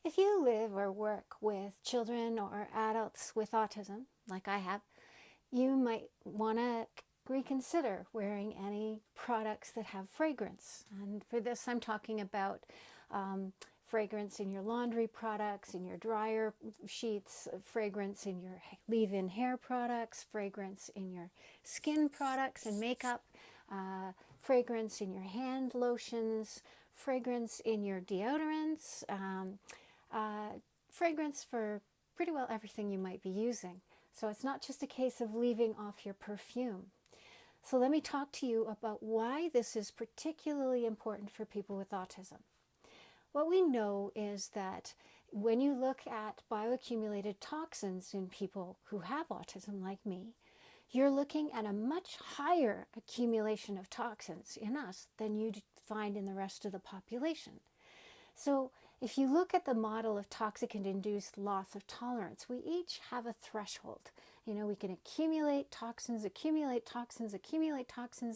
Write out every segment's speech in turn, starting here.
If you live or work with children or adults with autism, like I have, you might want to reconsider wearing any products that have fragrance. And for this, I'm talking about fragrance in your laundry products, in your dryer sheets, fragrance in your leave-in hair products, fragrance in your skin products and makeup, fragrance in your hand lotions, fragrance in your deodorants, fragrance for pretty well everything you might be using. So it's not just a case of leaving off your perfume. So let me talk to you about why this is particularly important for people with autism. What we know is that when you look at bioaccumulated toxins in people who have autism like me, you're looking at a much higher accumulation of toxins in us than you'd find in the rest of the population. So if you look at the model of toxic and induced loss of tolerance, we each have a threshold. We can accumulate toxins,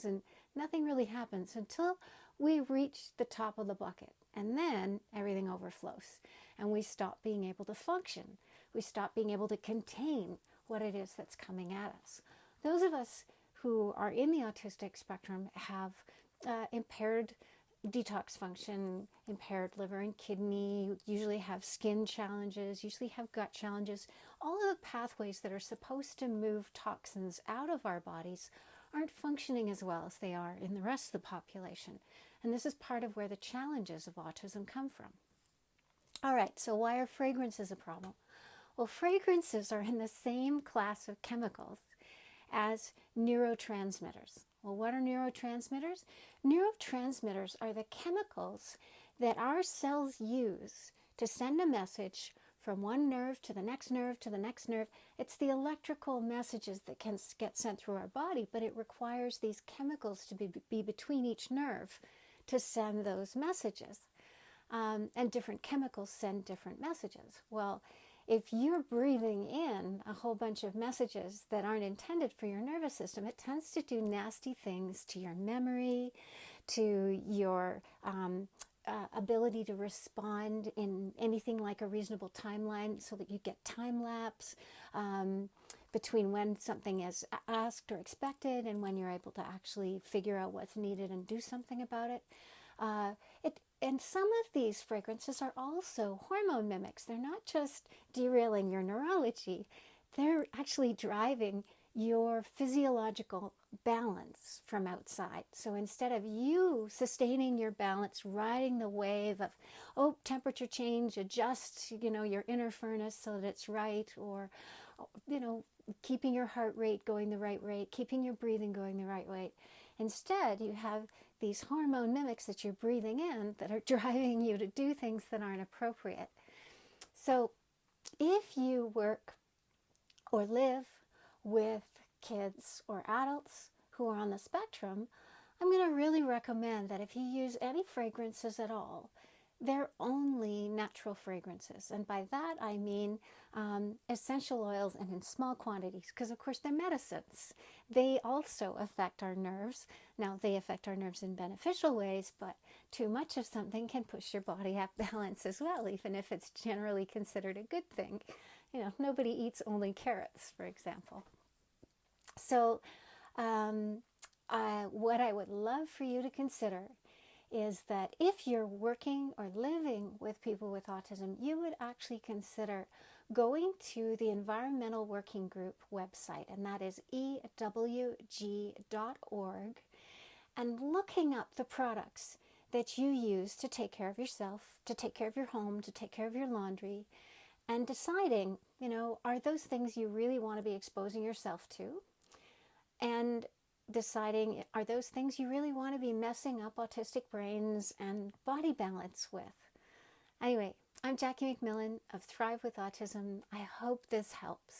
and nothing really happens until we reach the top of the bucket. And then everything overflows and we stop being able to function. We stop being able to contain what it is that's coming at us. Those of us who are in the autistic spectrum have impaired detox function, impaired liver and kidney, usually have skin challenges, usually have gut challenges. All of the pathways that are supposed to move toxins out of our bodies aren't functioning as well as they are in the rest of the population. And this is part of where the challenges of autism come from. All right, so why are fragrances a problem? Well, fragrances are in the same class of chemicals as neurotransmitters. Well, what are neurotransmitters? Neurotransmitters are the chemicals that our cells use to send a message from one nerve to the next nerve to the next nerve. It's the electrical messages that can get sent through our body, but it requires these chemicals to be between each nerve to send those messages. And different chemicals send different messages. Well, if you're breathing in a whole bunch of messages that aren't intended for your nervous system, it tends to do nasty things to your memory, to your ability to respond in anything like a reasonable timeline, so that you get time lapse between when something is asked or expected and when you're able to actually figure out what's needed and do something about it. And some of these fragrances are also hormone mimics. They're not just derailing your neurology, they're actually driving your physiological balance from outside. So instead of you sustaining your balance, riding the wave of, temperature change, adjust, your inner furnace so that it's right, or, keeping your heart rate going the right rate, keeping your breathing going the right way. Instead, you have these hormone mimics that you're breathing in that are driving you to do things that aren't appropriate. So if you work or live with kids or adults who are on the spectrum, I'm going to really recommend that if you use any fragrances at all, they're only natural fragrances. And by that, I mean essential oils and in small quantities, because of course they're medicines. They also affect our nerves. Now, they affect our nerves in beneficial ways, but too much of something can push your body off balance as well, even if it's generally considered a good thing. Nobody eats only carrots, for example. So what I would love for you to consider is that if you're working or living with people with autism, you would actually consider going to the Environmental Working Group website, and that is ewg.org, and looking up the products that you use to take care of yourself, to take care of your home, to take care of your laundry, and deciding, are those things you really want to be exposing yourself to? And deciding, are those things you really want to be messing up autistic brains and body balance with? Anyway, I'm Jackie McMillan of Thrive with Autism. I hope this helps.